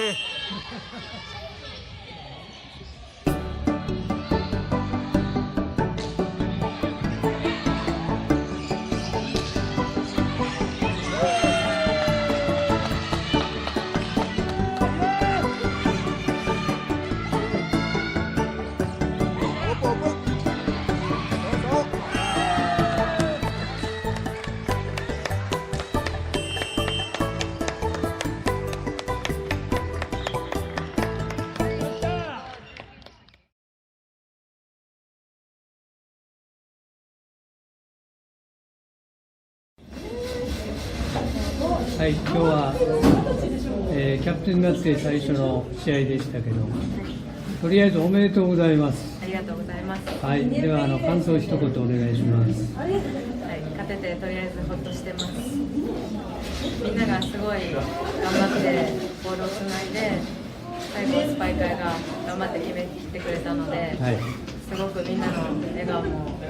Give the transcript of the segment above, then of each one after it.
てはい、今日は、キャプテンになって最初の試合でしたけど、とりあえずおめでとうございます。ありがとうございます。はい、では感想を一言お願いします。はい、勝ててとりあえずほっとしてます。みんながすごい頑張ってボールをつないで、最後スパイカーが頑張って決めてくれたので、はい、すごくみんなの笑顔も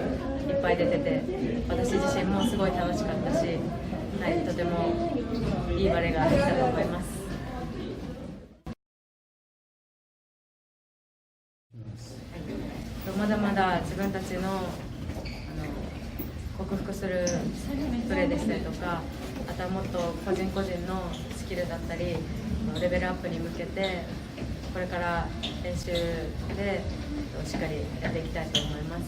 いっぱい出てて、私自身もすごい楽しかったし、はい、とてもいいバレーができたと思います。まだまだ自分たちの克服するプレーでしたりとか、あとはもっと個人個人のスキルだったりレベルアップに向けてこれから練習でしっかりやっていきたいと思います。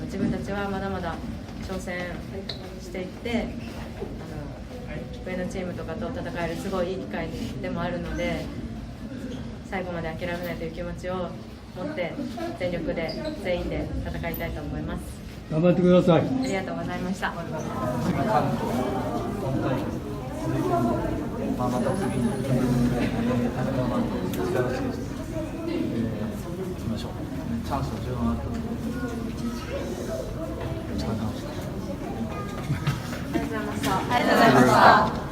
自分たちはまだまだ挑戦していって上のチームとかと戦えるすごいいい機会でもあるので、最後まで諦めないという気持ちを持って全力で全員で戦いたいと思います。頑張ってください。ありがとうございました。また次に田中マンと力をつけていきましょう。チャンスは十分あると思うので、一番楽しかった。ありがとうございました。